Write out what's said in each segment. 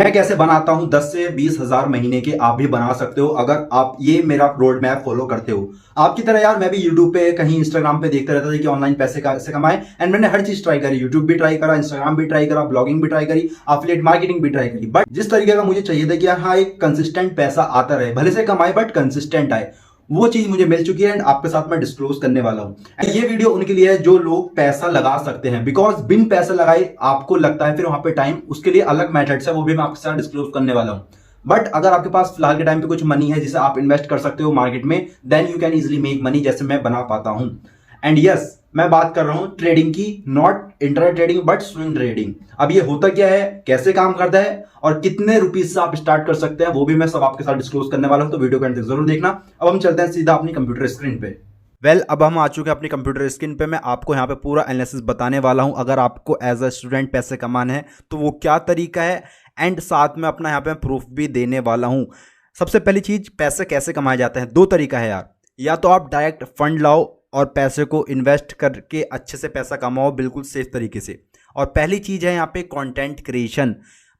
मैं कैसे बनाता हूं 10 से 20 हजार महीने के, आप भी बना सकते हो अगर आप ये मेरा रोड मैप फॉलो करते हो। आपकी तरह यार मैं भी यूट्यूब पे कहीं इंस्टाग्राम पे देखते रहता था कि ऑनलाइन पैसे कैसे कमाए, एंड मैंने हर चीज ट्राई करी, यूट्यूब भी ट्राई करा, इंस्टाग्राम भी ट्राई करा, ब्लॉगिंग भी ट्राई करी, एफिलिएट मार्केटिंग भी ट्राई करी। बट जिस तरीके का मुझे चाहिए था कि हाँ एक कंसिस्टेंट पैसा आता रहे, भले से कमाए बट कंसिस्टेंट आए, वो चीज मुझे मिल चुकी है एंड आपके साथ मैं डिस्क्लोज करने वाला हूं। ये वीडियो उनके लिए है जो लोग पैसा लगा सकते हैं, बिकॉज बिन पैसा लगाए आपको लगता है फिर वहां पे टाइम, उसके लिए अलग मेथड्स है, वो भी मैं आपके साथ डिस्क्लोज करने वाला हूं। बट अगर आपके पास फिलहाल के टाइम पे कुछ मनी है जिसे आप इन्वेस्ट कर सकते हो मार्केट में, then you can easily make money, जैसे मैं बना पाता हूं। एंड यस, मैं बात कर रहा हूं ट्रेडिंग की, not intra trading but swing trading. अब ये होता क्या है, कैसे काम करता है और कितने रुपीज से आप स्टार्ट कर सकते हैं, वो भी मैं सब आपके साथ डिस्क्लोज करने वाला हूं, तो वीडियो को अंत तक जरूर देखना। अब हम चलते हैं सीधा अपनी कंप्यूटर स्क्रीन पे। अब हम आ चुके हैं अपनी कंप्यूटर स्क्रीन पे। मैं आपको यहाँ पे पूरा एनालिसिस बताने वाला हूँ। अगर आपको एज अ स्टूडेंट पैसे कमाने हैं तो वो क्या तरीका है, एंड साथ में अपना यहाँ पे प्रूफ भी देने वाला हूँ। सबसे पहली चीज, पैसे कैसे कमाए जाते हैं, दो तरीका है यार। या तो आप डायरेक्ट फंड लाओ और पैसे को इन्वेस्ट करके अच्छे से पैसा कमाओ बिल्कुल सेफ तरीके से। और पहली चीज़ है यहाँ पे कंटेंट क्रिएशन।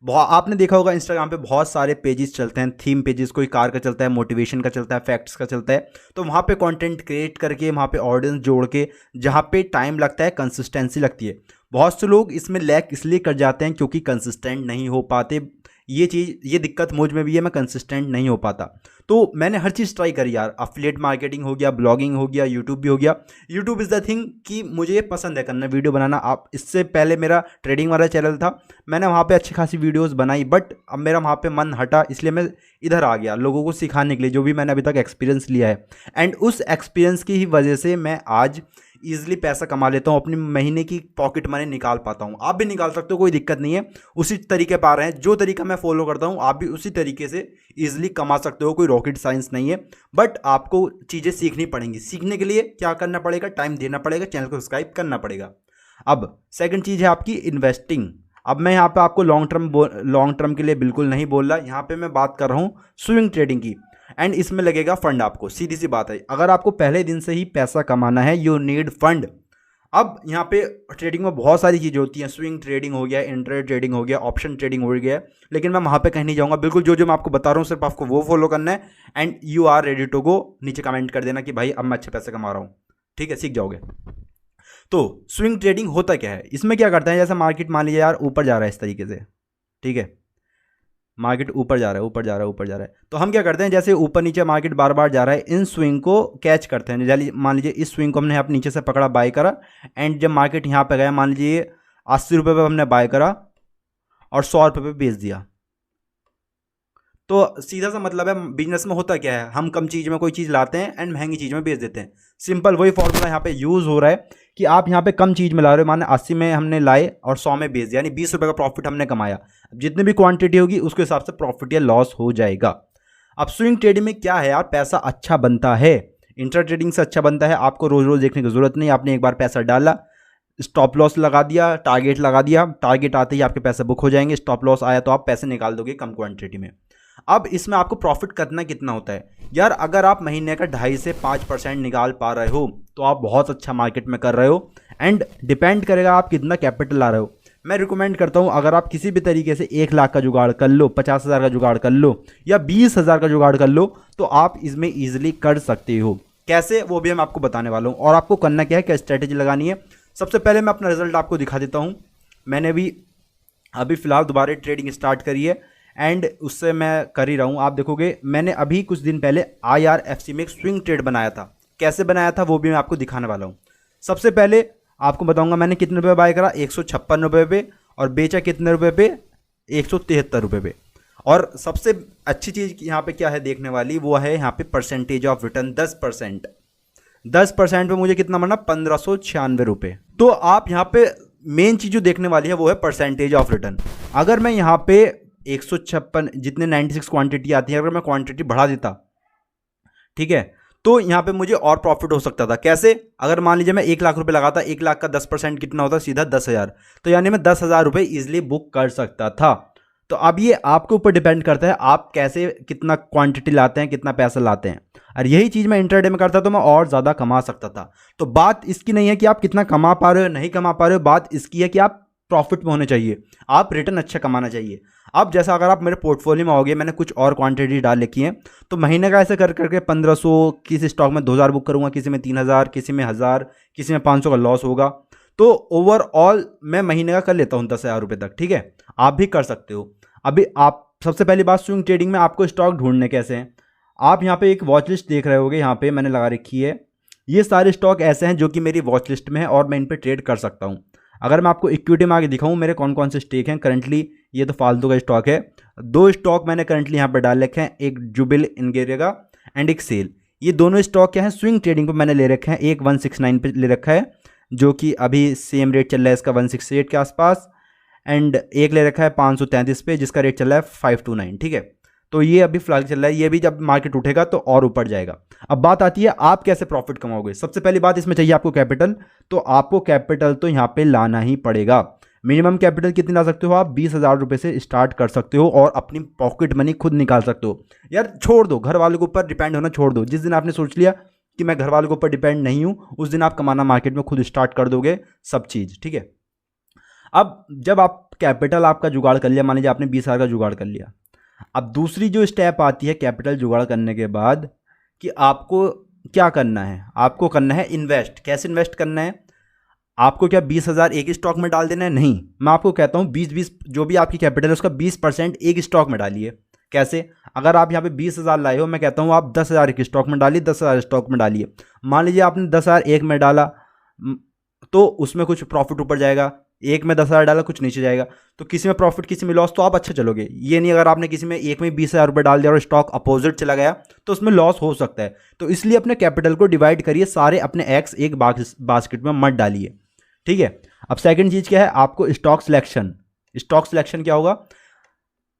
आपने देखा होगा इंस्टाग्राम पे बहुत सारे पेजेस चलते हैं, थीम पेजेस, कोई कार का चलता है, मोटिवेशन का चलता है, फैक्ट्स का चलता है। तो वहाँ पे कंटेंट क्रिएट करके वहाँ पे ऑडियंस जोड़ के, जहाँ पे टाइम लगता है, कंसिस्टेंसी लगती है। बहुत से लोग इसमें लैक इसलिए कर जाते हैं क्योंकि कंसिस्टेंट नहीं हो पाते। ये दिक्कत मुझ में भी है, मैं कंसिस्टेंट नहीं हो पाता। तो मैंने हर चीज़ ट्राई करी यार, एफिलिएट मार्केटिंग हो गया, ब्लॉगिंग हो गया, यूट्यूब भी हो गया। यूट्यूब इज़ द थिंग कि मुझे ये पसंद है करना, वीडियो बनाना। आप इससे पहले मेरा ट्रेडिंग वाला चैनल था, मैंने वहाँ पे अच्छी खासी वीडियोस बनाई, बट अब मेरा वहाँ पे मन हटा, इसलिए मैं इधर आ गया लोगों को सिखाने के लिए, जो भी मैंने अभी तक एक्सपीरियंस लिया है। एंड उस एक्सपीरियंस की ही वजह से मैं आज ईजिली पैसा कमा लेता हूँ, अपनी महीने की पॉकेट मनी निकाल पाता हूँ। आप भी निकाल सकते हो, कोई दिक्कत नहीं है। उसी तरीके पा रहे हैं, जो तरीका मैं फॉलो करता हूँ आप भी उसी तरीके से ईजिली कमा सकते हो, कोई रॉकेट साइंस नहीं है। बट आपको चीज़ें सीखनी पड़ेंगी। सीखने के लिए क्या करना पड़ेगा, टाइम देना पड़ेगा, चैनल को सब्सक्राइब करना पड़ेगा। अब सेकंड चीज़ है आपकी इन्वेस्टिंग। अब मैं यहाँ पे आपको लॉन्ग टर्म के लिए बिल्कुल नहीं बोल रहा, यहाँ पे मैं बात कर रहा हूँ स्विंग ट्रेडिंग की। एंड इसमें लगेगा फंड आपको, सीधी सी बात है। अगर आपको पहले दिन से ही पैसा कमाना है, यू नीड फंड। अब यहाँ पे ट्रेडिंग में बहुत सारी चीज़ें होती हैं, स्विंग ट्रेडिंग हो गया, इंट्रा ट्रेडिंग हो गया, ऑप्शन ट्रेडिंग हो गया, लेकिन मैं वहाँ पे कहीं नहीं जाऊँगा। बिल्कुल जो मैं आपको बता रहा हूँ सिर्फ आपको वो फॉलो करना है, and you are ready to go. नीचे कमेंट कर देना कि भाई अब मैं अच्छे पैसे कमा रहा हूँ, ठीक है, सीख जाओगे। तो स्विंग ट्रेडिंग होता क्या है, इसमें क्या करते हैं, जैसे मार्केट मान लीजिए यार ऊपर जा रहा है इस तरीके से, ठीक है, मार्केट ऊपर जा रहा है, ऊपर जा रहा है, ऊपर जा रहा है, तो हम क्या करते हैं, जैसे ऊपर नीचे मार्केट बार बार जा रहा है, इन स्विंग को कैच करते हैं। जैसे मान लीजिए इस स्विंग को हमने यहाँ नीचे से पकड़ा, बाय करा, एंड जब मार्केट यहाँ पे गया, मान लीजिए 80 रुपये पे हमने बाय करा और 100 रुपये पे बेच दिया। तो सीधा सा मतलब है, बिजनेस में होता क्या है, हम कम चीज़ में कोई चीज़ लाते हैं एंड महंगी चीज़ में बेच देते हैं। सिंपल वही फॉर्मूला यहाँ पे यूज़ हो रहा है कि आप यहाँ पे कम चीज़ में ला रहे हो, माने 80 में हमने लाए और 100 में बेच दिया, यानी 20 रुपये का प्रॉफिट हमने कमाया। अब जितनी भी क्वांटिटी होगी उसके हिसाब से प्रॉफिट या लॉस हो जाएगा। अब स्विंग ट्रेडिंग में क्या है यार, पैसा अच्छा बनता है, इंट्रा ट्रेडिंग से अच्छा बनता है। आपको रोज़ रोज़ देखने की ज़रूरत नहीं, आपने एक बार पैसा डाला, स्टॉप लॉस लगा दिया, टारगेट लगा दिया, टारगेट आते ही आपके पैसे बुक हो जाएंगे, स्टॉप लॉस आया तो आप पैसे निकाल दोगे कम क्वांटिटी में। अब इसमें आपको प्रॉफिट करना कितना होता है यार, अगर आप महीने का 2.5 से 5% निकाल पा रहे हो तो आप बहुत अच्छा मार्केट में कर रहे हो। एंड डिपेंड करेगा आप कितना कैपिटल ला रहे हो। मैं रिकमेंड करता हूं, अगर आप किसी भी तरीके से 1 लाख का जुगाड़ कर लो, 50,000 का जुगाड़ कर लो, या 20,000 का जुगाड़ कर लो, तो आप इसमें ईजिली कर सकते हो। कैसे, वो भी मैं आपको बताने वाला हूँ। और आपको करना क्या है, क्या स्ट्रैटेजी लगानी है। सबसे पहले मैं अपना रिजल्ट आपको दिखा देता हूँ। मैंने भी अभी फ़िलहाल दोबारा ट्रेडिंग स्टार्ट करी है, एंड उससे मैं कर ही रहा हूँ। आप देखोगे मैंने अभी कुछ दिन पहले IRFC में एक स्विंग ट्रेड बनाया था। कैसे बनाया था वो भी मैं आपको दिखाने वाला हूँ। सबसे पहले आपको बताऊंगा मैंने कितने रुपये बाय करा, 156 रुपये पे, और बेचा कितने रुपये पे, 173 रुपये पे। और सबसे अच्छी चीज़ यहाँ पे क्या है देखने वाली, वो है यहाँ पे परसेंटेज ऑफ रिटर्न 10%। 10% पे मुझे कितना बना, 1596 रुपये। तो आप यहाँ पे मेन चीज़ जो देखने वाली है वो है परसेंटेज ऑफ रिटर्न। अगर मैं यहाँ पे 156 जितने 96 क्वांटिटी आती है, अगर मैं क्वांटिटी बढ़ा देता, ठीक है, तो यहाँ पे मुझे और प्रॉफिट हो सकता था। कैसे, अगर मान लीजिए मैं 1 लाख रुपए लगाता, 1 लाख का 10% कितना होता, सीधा 10,000, तो यानी मैं 10,000 रुपये ईजिली बुक कर सकता था। तो अब ये आपके ऊपर डिपेंड करता है आप कैसे कितना क्वांटिटी लाते हैं, कितना पैसा लाते हैं। और यही चीज़ मैं इंट्राडे में करता तो मैं और ज़्यादा कमा सकता था। तो बात इसकी नहीं है कि आप कितना कमा पा रहे हो नहीं कमा पा रहे हो, बात इसकी है कि आप प्रॉफिट में होने चाहिए, आप रिटर्न अच्छा कमाना चाहिए। अब जैसा अगर आप मेरे पोर्टफोलियो में आओगे, मैंने कुछ और क्वांटिटी डाल रखी है, तो महीने का ऐसे कर करके 1500, किसी स्टॉक में 2000 बुक करूँगा, किसी में 3000, किसी में 1000, किसी में 500 का लॉस होगा। तो ओवरऑल मैं महीने का कर लेता हूँ 10,000 रुपये तक, ठीक है। आप भी कर सकते हो। अभी आप सबसे पहली बात, स्विंग ट्रेडिंग में आपको स्टॉक ढूंढने कैसे हैं। आप यहाँ पे एक वॉच लिस्ट देख रहे होगे, यहाँ पे मैंने लगा रखी है। ये सारे स्टॉक ऐसे हैं जो कि मेरी वॉच लिस्ट में है और मैं इन पे ट्रेड कर सकता हूँ। अगर मैं आपको इक्विटी में आगे दिखाऊँ मेरे कौन कौन से स्टेक हैं करंटली, ये तो फालतू का स्टॉक है। 2 स्टॉक मैंने करंटली यहाँ पर डाल रखे हैं, एक जुबिल इंगेरेगा एंड एक सेल। ये दोनों स्टॉक क्या है, स्विंग ट्रेडिंग पे मैंने ले रखे हैं। एक 169 पे ले रखा है, जो कि अभी सेम रेट चल रहा है इसका 168 के आसपास, एंड एक ले रखा है 533 पे जिसका रेट चल रहा है 529, ठीक है। तो ये अभी फिलहाल चल रहा है, ये भी जब मार्केट उठेगा तो और ऊपर जाएगा। अब बात आती है आप कैसे प्रॉफिट कमाओगे। सबसे पहली बात, इसमें चाहिए आपको कैपिटल। तो आपको कैपिटल तो यहाँ पे लाना ही पड़ेगा। मिनिमम कैपिटल कितनी ला सकते हो आप, 20,000 रुपये से स्टार्ट कर सकते हो और अपनी पॉकेट मनी खुद निकाल सकते हो। यार छोड़ दो, घर वालों के ऊपर डिपेंड होना छोड़ दो। जिस दिन आपने सोच लिया कि मैं घर वालों के ऊपर डिपेंड नहीं हूँ, उस दिन आप कमाना मार्केट में खुद स्टार्ट कर दोगे सब चीज़, ठीक है। अब जब आप कैपिटल आपका जुगाड़ कर लिया, मान लीजिए आपने 20,000 का जुगाड़ कर लिया, अब दूसरी जो स्टेप आती है कैपिटल जुगाड़ करने के बाद, कि आपको क्या करना है। आपको करना है इन्वेस्ट। कैसे इन्वेस्ट करना है, आपको क्या 20,000 एक ही स्टॉक में डाल देना है, नहीं। मैं आपको कहता हूँ 20-20 जो भी आपकी कैपिटल है उसका 20% एक स्टॉक में डालिए। कैसे, अगर आप यहाँ पे 20,000 लाए हो, मैं कहता हूँ आप 10,000 एक स्टॉक में डालिए, 10,000 स्टॉक में डालिए। मान लीजिए आपने 10,000 एक में डाला, तो उसमें कुछ प्रॉफिट ऊपर जाएगा, एक में 10,000 डाला कुछ नीचे जाएगा। तो किसी में प्रॉफिट किसी में लॉस, तो आप अच्छा चलोगे। ये नहीं अगर आपने किसी में एक में 20,000 रुपये डाल दिया और स्टॉक अपोजिट चला गया तो उसमें लॉस हो सकता है। तो इसलिए अपने कैपिटल को डिवाइड करिए, सारे अपने एग्स एक बास्केट में मत डालिए, ठीक है। अब सेकंड चीज़ क्या है, आपको स्टॉक सिलेक्शन। स्टॉक सिलेक्शन क्या होगा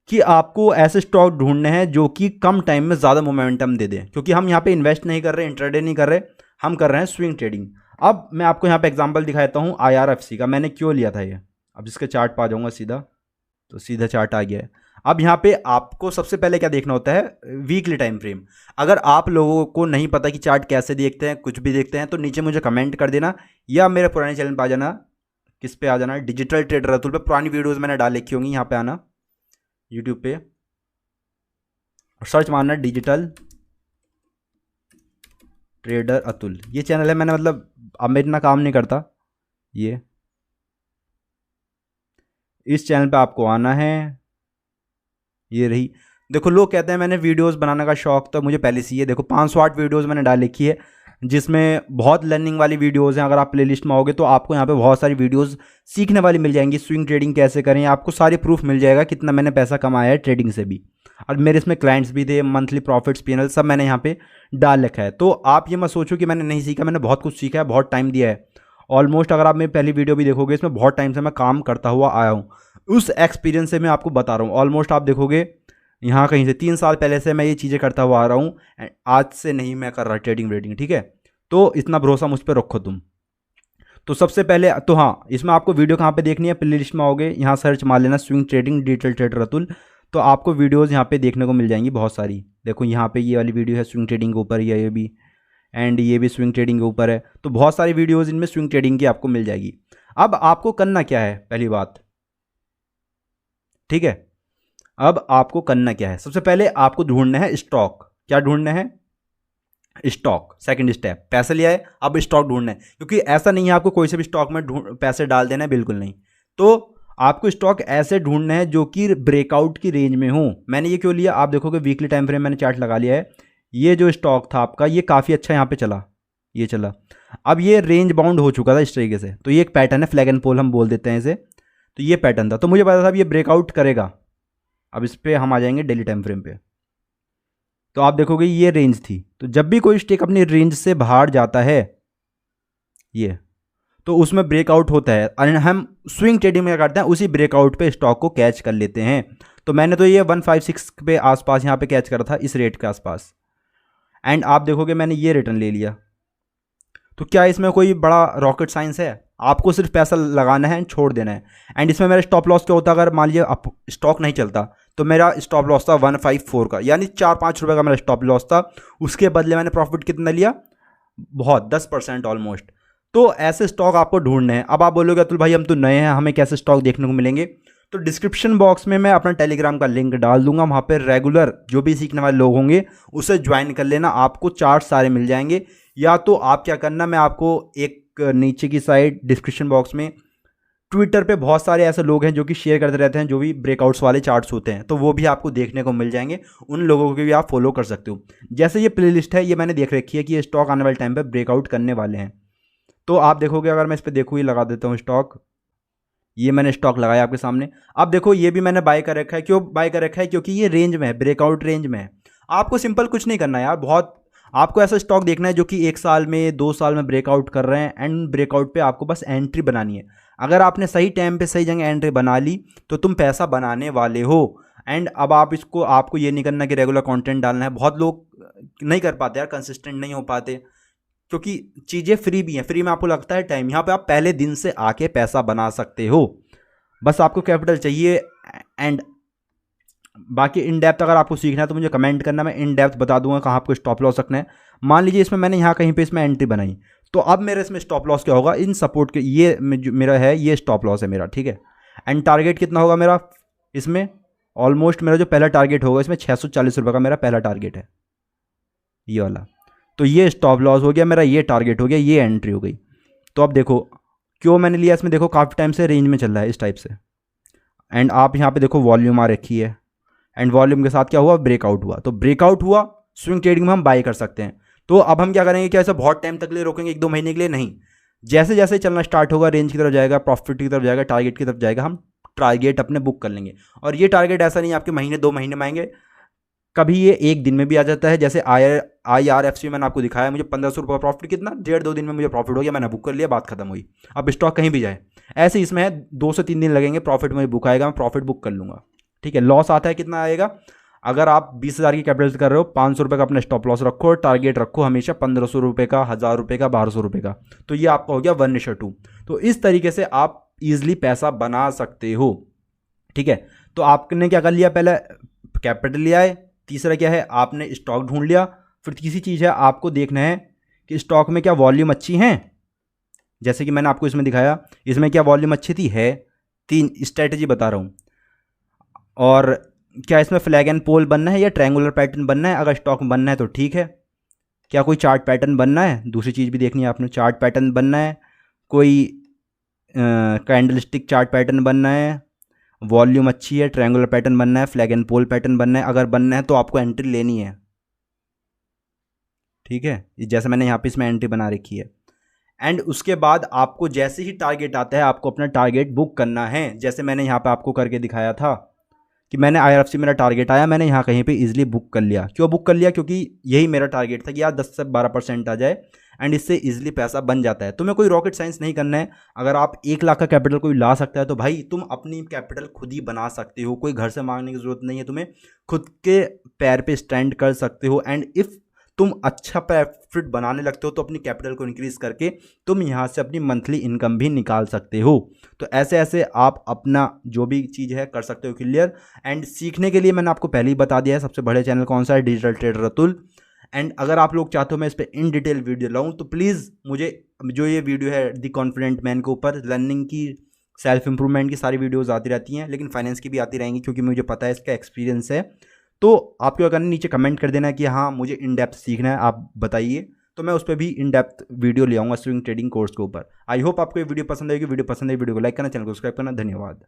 कि आपको ऐसे स्टॉक ढूंढने हैं जो कि कम टाइम में ज़्यादा मोमेंटम दे दें, क्योंकि हम यहाँ पे इन्वेस्ट नहीं कर रहे, इंट्राडे नहीं कर रहे, हम कर रहे हैं स्विंग ट्रेडिंग। अब मैं आपको यहाँ पे एग्जांपल दिखाता हूँ IRFC का, मैंने क्यों लिया था ये। अब इसके चार्ट पर आ जाऊँगा सीधा, तो सीधा चार्ट आ गया है। अब यहाँ पे आपको सबसे पहले क्या देखना होता है, वीकली टाइम फ्रेम। अगर आप लोगों को नहीं पता कि चार्ट कैसे देखते हैं, कुछ भी देखते हैं, तो नीचे मुझे कमेंट कर देना, या मेरे पुराने चैनल पर आ जाना। किस पे आ जाना, डिजिटल ट्रेडर अतुल पे। पुरानी वीडियोज़ मैंने डाल रखी होंगी, यहाँ पे आना यूट्यूब पे और सर्च मारना डिजिटल ट्रेडर अतुल। ये चैनल है, मैंने मतलब अब मेरे इतना काम नहीं करता। ये इस चैनल पे आपको आना है, ये रही। देखो लोग कहते हैं मैंने वीडियोस बनाने का शौक तो मुझे पहले से ही है। देखो 508 वीडियोस मैंने डाल लिखी है, जिसमें बहुत लर्निंग वाली वीडियोस हैं। अगर आप प्लेलिस्ट में आओगे तो आपको यहाँ पे बहुत सारी वीडियोस सीखने वाली मिल जाएंगी। स्विंग ट्रेडिंग कैसे करें, आपको सारे प्रूफ मिल जाएगा कितना मैंने पैसा कमाया है ट्रेडिंग से भी। और मेरे इसमें क्लाइंट्स भी थे, मंथली प्रॉफिट्स P&L सब मैंने यहाँ पे डाल रखा है। तो आप ये मत सोचो कि मैंने नहीं सीखा, मैंने बहुत कुछ सीखा है, बहुत टाइम दिया है। ऑलमोस्ट अगर आप मेरी पहली वीडियो भी देखोगे, इसमें बहुत टाइम से मैं काम करता हुआ आया हूँ। उस एक्सपीरियंस से मैं आपको बता रहा हूँ। ऑलमोस्ट आप देखोगे यहाँ कहीं से 3 साल पहले से मैं ये चीज़ें करता हुआ आ रहा हूँ, आज से नहीं मैं कर रहा ट्रेडिंग वेडिंग, ठीक है। तो इतना भरोसा मुझ पर रखो तुम। तो सबसे पहले तो हाँ, इसमें आपको वीडियो कहाँ पे देखनी है, प्ले लिस्ट में आओगे, यहाँ सर्च मार लेना swing trading digital trader Atul, तो आपको वीडियोज़ यहाँ पे देखने को मिल जाएंगी बहुत सारी। देखो यहाँ पे ये वाली वीडियो है स्विंग ट्रेडिंग के ऊपर, ये भी, एंड ये भी स्विंग ट्रेडिंग के ऊपर है। तो बहुत सारी वीडियोज़ इनमें स्विंग ट्रेडिंग की आपको मिल जाएगी। अब आपको करना क्या है, पहली बात, ठीक है। अब आपको करना क्या है, सबसे पहले आपको ढूंढना है स्टॉक। क्या ढूंढना है, स्टॉक। सेकंड स्टेप, पैसे लिया है, अब स्टॉक ढूंढना है। क्योंकि ऐसा नहीं है आपको कोई से भी स्टॉक में पैसे डाल देना है, बिल्कुल नहीं। तो आपको स्टॉक ऐसे ढूंढना है जो कि ब्रेकआउट की रेंज में हो। मैंने ये क्यों लिया, आप देखोगे वीकली टाइम फ्रेम मैंने चार्ट लगा लिया है। ये जो स्टॉक था आपका, ये काफ़ी अच्छा यहाँ पे चला, ये चला। अब ये रेंज बाउंड हो चुका था इस तरीके से, तो ये एक पैटर्न है, फ्लैग एंड पोल हम बोल देते हैं इसे। तो ये पैटर्न था, तो मुझे पता था ये ब्रेकआउट करेगा। अब इस पर हम आ जाएंगे डेली टाइम फ्रेम पे। तो आप देखोगे ये रेंज थी, तो जब भी कोई स्टेक अपनी रेंज से बाहर जाता है ये, तो उसमें ब्रेकआउट होता है। और हम स्विंग ट्रेडिंग में क्या करते हैं, उसी ब्रेकआउट पे स्टॉक को कैच कर लेते हैं। तो मैंने तो ये 156 पे आसपास यहाँ पे कैच करा था, इस रेट के आसपास। एंड आप देखोगे मैंने ये रिटर्न ले लिया। तो क्या इसमें कोई बड़ा रॉकेट साइंस है, आपको सिर्फ पैसा लगाना है, छोड़ देना है। एंड इसमें मेरा स्टॉप लॉस क्या होता है, अगर मान लीजिए स्टॉक नहीं चलता, तो मेरा स्टॉप लॉस था 154 का, यानी 4-5 रुपये का मेरा स्टॉप लॉस था। उसके बदले मैंने प्रॉफिट कितना लिया, बहुत, 10% ऑलमोस्ट। तो ऐसे स्टॉक आपको ढूंढने हैं। अब आप बोलोगे अतुल भाई हम तो नए हैं, हमें कैसे स्टॉक देखने को मिलेंगे। तो डिस्क्रिप्शन बॉक्स में मैं अपना टेलीग्राम का लिंक डाल दूंगा, वहाँ पे रेगुलर जो भी सीखने वाले लोग होंगे उसे ज्वाइन कर लेना, आपको चार्ट सारे मिल जाएंगे। या तो आप क्या करना, मैं आपको एक नीचे की साइड डिस्क्रिप्शन बॉक्स में ट्विटर पे बहुत सारे ऐसे लोग हैं जो कि शेयर करते रहते हैं जो भी ब्रेकआउट्स वाले चार्ट्स होते हैं, तो वो भी आपको देखने को मिल जाएंगे, उन लोगों को भी आप फॉलो कर सकते हो। जैसे ये प्लेलिस्ट है, ये मैंने देख रखी है कि ये स्टॉक आने वाले टाइम पे ब्रेकआउट करने वाले हैं। तो आप देखोगे, अगर मैं इस पर देखूँ, ये लगा देता हूँ स्टॉक, ये मैंने स्टॉक लगाया आपके सामने। अब देखो ये भी मैंने बाय कर रखा है। क्यों बाय कर रखा है? क्योंकि ये रेंज में है, ब्रेकआउट रेंज में है। आपको सिंपल कुछ नहीं करना यार, बहुत आपको ऐसा स्टॉक देखना है जो कि 1 साल में 2 साल में ब्रेकआउट कर रहे हैं, एंड ब्रेकआउट पे आपको बस एंट्री बनानी है। अगर आपने सही टाइम पे सही जगह एंट्री बना ली तो तुम पैसा बनाने वाले हो। एंड अब आप इसको, आपको ये नहीं करना कि रेगुलर कंटेंट डालना है। बहुत लोग नहीं कर पाते यार, कंसिस्टेंट नहीं हो पाते, क्योंकि चीज़ें फ्री भी हैं। फ्री में आपको लगता है टाइम, यहाँ पे आप पहले दिन से आके पैसा बना सकते हो, बस आपको कैपिटल चाहिए। एंड बाकी इन डेप्थ अगर आपको सीखना है तो मुझे कमेंट करना, मैं इन डेप्थ बता दूंगा कहाँ आपको स्टॉप लॉस रखना है। मान लीजिए इसमें मैंने यहाँ कहीं पे इसमें एंट्री बनाई, तो अब मेरे इसमें स्टॉप लॉस क्या होगा? इन सपोर्ट के, ये मेरा है, ये स्टॉप लॉस है मेरा, ठीक है। एंड टारगेट कितना होगा मेरा इसमें? ऑलमोस्ट मेरा जो पहला टारगेट होगा इसमें 640 रुपये का मेरा पहला टारगेट है, ये वाला। तो ये स्टॉप लॉस हो गया मेरा, ये टारगेट हो गया, ये एंट्री हो गई। तो अब देखो क्यों मैंने लिया इसमें, देखो काफ़ी टाइम से रेंज में चल रहा है इस टाइप से। एंड आप यहाँ पे देखो वॉल्यूम आ रखी है, एंड वॉल्यूम के साथ क्या हुआ? ब्रेकआउट हुआ। तो ब्रेकआउट हुआ, स्विंग ट्रेडिंग में हम बाय कर सकते हैं। तो अब हम क्या करेंगे, क्या ऐसा बहुत टाइम तक ले रोकेंगे, 1-2 महीने के लिए नहीं। जैसे जैसे चलना स्टार्ट होगा, रेंज की तरफ जाएगा, प्रॉफिट की तरफ जाएगा, टारगेट की तरफ जाएगा, हम टारगेट अपने बुक कर लेंगे। और ये टारगेट ऐसा नहीं आपके महीने 2 महीने में आएंगे, कभी ये 1 दिन में भी आ जाता है। जैसे IRFC मैंने आपको दिखाया, मुझे 1500 रुपये का प्रॉफिट, कितना 1.5-2 दिन में मुझे प्रॉफिट हो गया, मैंने बुक कर लिया, बात खत्म हुई। अब स्टॉक कहीं भी जाए, ऐसे इसमें है 2 से 3 दिन लगेंगे, प्रॉफिट मुझे बुक आएगा, मैं प्रॉफिट बुक कर लूँगा, ठीक है। लॉस आता है कितना आएगा? अगर आप 20,000 की कैपिटल कर रहे हो, 500 रुपये का अपना स्टॉप लॉस रखो, और टारगेट रखो हमेशा 1500 रुपये का, 1000 रुपये का, 1200 रुपये का। तो ये आपका हो गया 1:2। तो इस तरीके से आप ईजिली पैसा बना सकते हो, ठीक है। तो आपने क्या कर लिया, पहले कैपिटल लिया है, तीसरा क्या है, आपने स्टॉक ढूंढ लिया। फिर तीसरी चीज़ है, आपको देखना है कि स्टॉक में क्या वॉल्यूम अच्छी हैं। जैसे कि मैंने आपको इसमें दिखाया, इसमें क्या वॉल्यूम अच्छी थी, है। 3 स्ट्रेटजी बता रहा हूँ। और क्या इसमें फ्लैग एंड पोल बनना है या ट्रायंगुलर पैटर्न बनना है? अगर स्टॉक बनना है तो ठीक है। क्या कोई चार्ट पैटर्न बनना है? दूसरी चीज़ भी देखनी है आपने, चार्ट पैटर्न बनना है, कोई कैंडलस्टिक चार्ट पैटर्न बनना है, वॉल्यूम अच्छी है, ट्रायंगुलर पैटर्न बनना है, फ्लैग एंड पोल पैटर्न बनना है। अगर बनना है तो आपको एंट्री लेनी है, ठीक है। जैसे मैंने यहाँ पे इसमें एंट्री बना रखी है। एंड उसके बाद आपको जैसे ही टारगेट आता है, आपको अपना टारगेट बुक करना है। जैसे मैंने यहाँ पे आपको करके दिखाया था कि मैंने IRFC मेरा टारगेट आया, मैंने यहाँ कहीं पे इजीली बुक कर लिया। क्यों बुक कर लिया? क्योंकि यही मेरा टारगेट था कि यार 10 से 12% आ जाए, एंड इससे इजीली पैसा बन जाता है। तुम्हें कोई रॉकेट साइंस नहीं करना है। अगर आप 1 लाख का कैपिटल कोई ला सकता है तो भाई तुम अपनी कैपिटल खुद ही बना सकते हो, कोई घर से मांगने की ज़रूरत नहीं है। तुम्हें खुद के पैर पे स्टैंड कर सकते हो। एंड इफ़ तुम अच्छा प्रॉफिट बनाने लगते हो तो अपनी कैपिटल को इंक्रीज़ करके तुम यहाँ से अपनी मंथली इनकम भी निकाल सकते हो। तो ऐसे ऐसे आप अपना जो भी चीज़ है कर सकते हो क्लियर। एंड सीखने के लिए मैंने आपको पहले ही बता दिया है सबसे बड़े चैनल कौन सा है, डिजिटल ट्रेडर रतुल। एंड अगर आप लोग चाहते हो मैं इस पर इन डिटेल वीडियो लाऊं तो प्लीज़ मुझे, जो ये वीडियो है द कॉन्फिडेंट मैन के ऊपर, लर्निंग की, सेल्फ इंप्रूवमेंट की सारी वीडियोस आती रहती हैं, लेकिन फाइनेंस की भी आती रहेंगी क्योंकि मुझे पता है, इसका एक्सपीरियंस है। तो आपको क्या करना है, नीचे कमेंट कर देना है कि हाँ मुझे इन डेप्थ सीखना है, आप बताइए, तो मैं उस पर भी इन डेप्थ वीडियो ले आऊँगा स्विंग ट्रेडिंग कोर्स के ऊपर। आई होप आपको ये वीडियो पसंद आएगी। वीडियो पसंद है वीडियो को लाइक करना, चैनल को सब्सक्राइब करना। धन्यवाद।